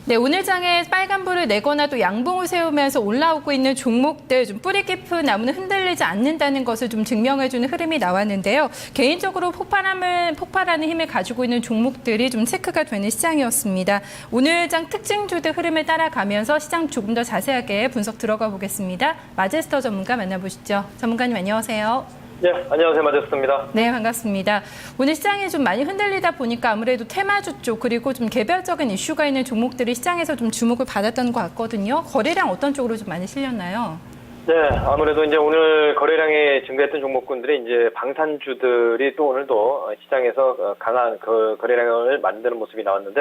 네, 오늘 장에 빨간불을 내거나 또 양봉을 세우면서 올라오고 있는 종목들 좀 뿌리 깊은 나무는 흔들리지 않는다는 것을 좀 증명해주는 흐름이 나왔는데요. 개인적으로 폭발하는 힘을 가지고 있는 종목들이 좀 체크가 되는 시장이었습니다. 오늘 장 특징주들 흐름을 따라가면서 시장 조금 더 자세하게 분석 들어가 보겠습니다. 마제스터 전문가 만나보시죠. 전문가님 안녕하세요. 네, 안녕하세요. 마제스터입니다. 네, 반갑습니다. 오늘 시장이 좀 많이 흔들리다 보니까 아무래도 테마주 쪽 그리고 좀 개별적인 이슈가 있는 종목들이 시장에서 좀 주목을 받았던 것 같거든요. 거래량 어떤 쪽으로 좀 많이 실렸나요? 네, 아무래도 이제 오늘 거래량이 증가했던 종목군들이 이제 방산주들이 또 오늘도 시장에서 강한 거래량을 만드는 모습이 나왔는데,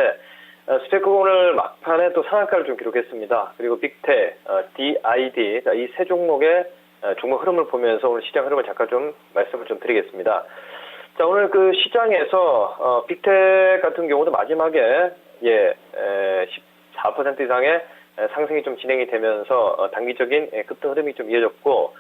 스페크 오늘 막판에 또 상한가를 좀 기록했습니다. 그리고 빅테, DID, 이 세 종목의 종목 흐름을 보면서 오늘 시장 흐름을 잠깐 좀 말씀을 좀 드리겠습니다. 자, 오늘 그 시장에서 빅텍 같은 경우도 마지막에 14% 이상의 상승이 좀 진행이 되면서 단기적인 급등 흐름이 좀 이어졌고,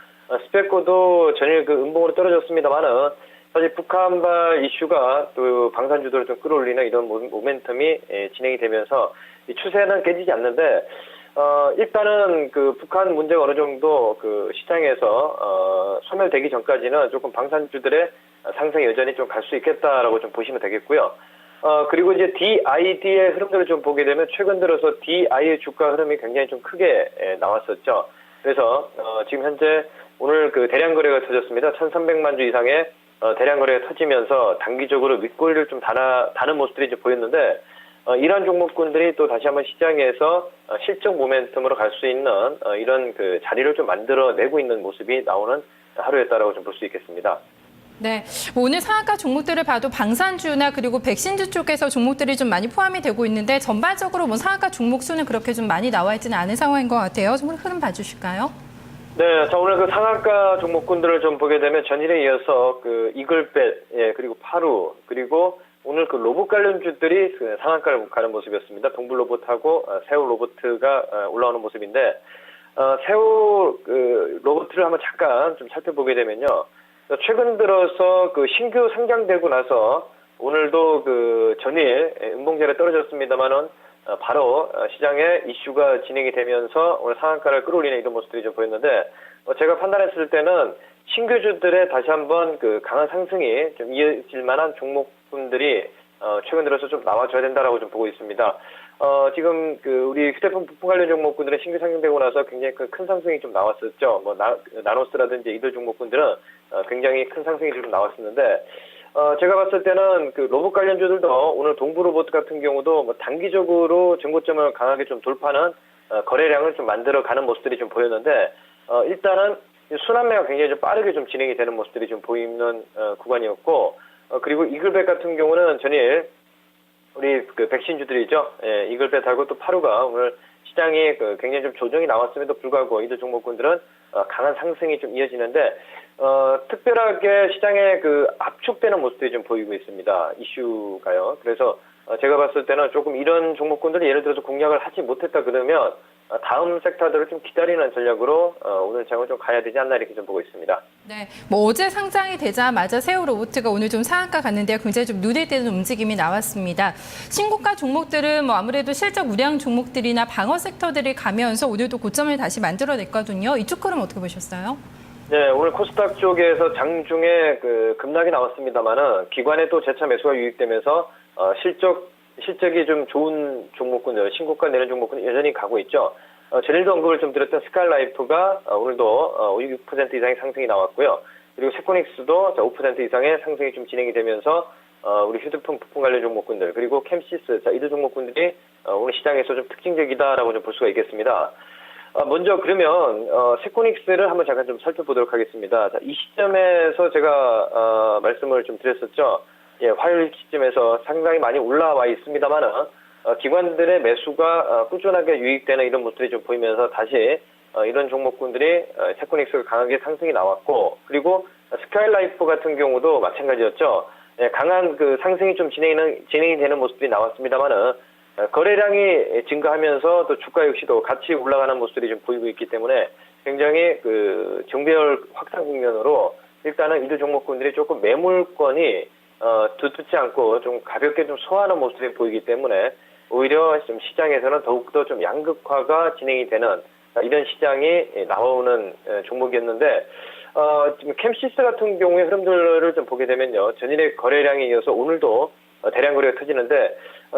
스페코도 전일 그 음봉으로 떨어졌습니다만은 사실 북한발 이슈가 또 방산주들을 좀 끌어올리는 이런 모멘텀이 진행이 되면서 이 추세는 깨지지 않는데, 일단은 그 북한 문제가 어느 정도 그 시장에서 소멸되기 전까지는 조금 방산주들의 상승이 여전히 좀 갈 수 있겠다라고 좀 보시면 되겠고요. 그리고 이제 DID의 흐름들을 좀 보게 되면 최근 들어서 DI의 주가 흐름이 굉장히 좀 크게 나왔었죠. 그래서 지금 현재 오늘 그 대량 거래가 터졌습니다. 1,300만 주 이상의 대량 거래가 터지면서 단기적으로 윗꼬리를 좀 다는 모습들이 좀 보였는데, 이러한 종목군들이 또 다시 한번 시장에서 실적 모멘텀으로 갈 수 있는 이런 그 자리를 좀 만들어내고 있는 모습이 나오는 하루였다라고 좀 볼 수 있겠습니다. 네, 오늘 상한가 종목들을 봐도 방산주나 그리고 백신주 쪽에서 종목들이 좀 많이 포함이 되고 있는데 전반적으로 뭐 상한가 종목 수는 그렇게 좀 많이 나와 있지는 않은 상황인 것 같아요. 좀 흐름 봐주실까요? 네, 자, 오늘 그 상한가 종목군들을 좀 보게 되면 전일에 이어서 그 이글벳, 그리고 파루, 그리고 오늘 그 로봇 관련주들이 그 상한가를 가는 모습이었습니다. 동불 로봇하고 세우 로봇가 올라오는 모습인데, 세우 그 로봇을 한번 잠깐 좀 살펴보게 되면요. 최근 들어서 그 신규 상장되고 나서 오늘도 그 전일 음봉자리에 떨어졌습니다만은 바로 시장에 이슈가 진행이 되면서 오늘 상한가를 끌어올리는 이런 모습들이 좀 보였는데, 제가 판단했을 때는 신규주들의 다시 한번 그 강한 상승이 좀 이어질 만한 종목분들이 최근 들어서 좀 나와줘야 된다라고 좀 보고 있습니다. 지금 그 우리 휴대폰 부품 관련 종목군들은 신규 상장되고 나서 굉장히 큰 상승이 좀 나왔었죠. 뭐 나노스라든지 이들 종목군들은 굉장히 큰 상승이 좀 나왔었는데, 제가 봤을 때는 그 로봇 관련주들도 오늘 동부 로봇 같은 경우도 뭐 단기적으로 전고점을 강하게 좀 돌파하는 거래량을 좀 만들어가는 모습들이 좀 보였는데, 일단은 순환매가 굉장히 좀 빠르게 좀 진행이 되는 모습들이 좀 보이는 구간이었고, 그리고 이글벳 같은 경우는 전일 우리 그 백신주들이죠. 이글벳하고 또 파루가 오늘 시장에 그 굉장히 좀 조정이 나왔음에도 불구하고 이들 종목군들은 강한 상승이 좀 이어지는데, 특별하게 시장에 그 압축되는 모습들이 좀 보이고 있습니다. 이슈가요. 그래서 제가 봤을 때는 조금 이런 종목군들이 예를 들어서 공략을 하지 못했다 그러면 다음 섹터들을 좀 기다리는 전략으로 오늘 장을 좀 가야 되지 않나 이렇게 좀 보고 있습니다. 네, 뭐 어제 상장이 되자마자 세우 로봇가 오늘 좀 상한가 갔는데요. 굉장히 좀 눈에 띄는 움직임이 나왔습니다. 신고가 종목들은 뭐 아무래도 실적 우량 종목들이나 방어 섹터들이 가면서 오늘도 고점을 다시 만들어냈거든요. 이쪽 흐름 어떻게 보셨어요? 네, 오늘 코스닥 쪽에서 장중에 그 급락이 나왔습니다만은 기관의 또 재차 매수가 유입되면서 실적이 좀 좋은 종목군들, 신고가 내는 종목군 여전히 가고 있죠. 전일도 언급을 좀 드렸던 스칼라이프가 오늘도 6% 이상의 상승이 나왔고요. 그리고 세코닉스도 5% 이상의 상승이 좀 진행이 되면서 우리 휴대폰 부품 관련 종목군들, 그리고 캠시스, 이들 종목군들이 오늘 시장에서 좀 특징적이다라고 좀 볼 수가 있겠습니다. 먼저 그러면 세코닉스를 한번 잠깐 좀 살펴보도록 하겠습니다. 자, 이 시점에서 제가 말씀을 좀 드렸었죠. 화요일 시점에서 상당히 많이 올라와 있습니다만은 기관들의 매수가 꾸준하게 유입되는 이런 모습들이 좀 보이면서 다시 이런 종목군들이 세코닉스가 강하게 상승이 나왔고, 그리고 스카이라이프 같은 경우도 마찬가지였죠. 강한 그 상승이 좀 진행이 되는 모습들이 나왔습니다만은 거래량이 증가하면서 또 주가 역시도 같이 올라가는 모습들이 좀 보이고 있기 때문에 굉장히 그 정배열 확산 국면으로 일단은 이들 종목군들이 조금 매물권이 두텁지 않고 좀 가볍게 좀 소화하는 모습이 보이기 때문에 오히려 좀 시장에서는 더욱더 좀 양극화가 진행이 되는 이런 시장이 나오는 종목이었는데, 지금 캠시스 같은 경우의 흐름들을 좀 보게 되면요. 전일의 거래량에 이어서 오늘도 대량 거래가 터지는데,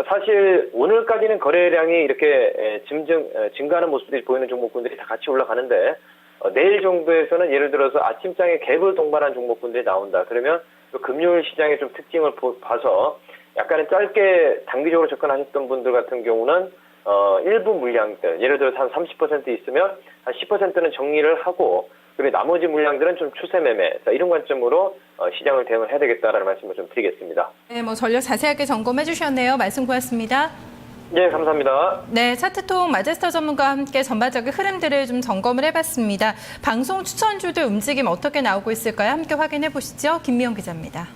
사실 오늘까지는 거래량이 이렇게 증가하는 모습들이 보이는 종목군들이 다 같이 올라가는데, 내일 정도에서는 예를 들어서 아침장에 갭을 동반한 종목군들이 나온다. 그러면 또 금요일 시장의 좀 특징을 봐서 약간은 짧게 단기적으로 접근하셨던 분들 같은 경우는 일부 물량들, 예를 들어서 한 30% 있으면 한 10%는 정리를 하고, 그리고 나머지 물량들은 좀 추세 매매, 이런 관점으로 시장을 대응을 해야 되겠다라는 말씀을 좀 드리겠습니다. 네, 전력 자세하게 점검해 주셨네요. 말씀 고맙습니다. 네, 감사합니다. 네, 차트통 마제스터 전문가와 함께 전반적인 흐름들을 좀 점검을 해봤습니다. 방송 추천주들 움직임 어떻게 나오고 있을까요? 함께 확인해 보시죠. 김미영 기자입니다.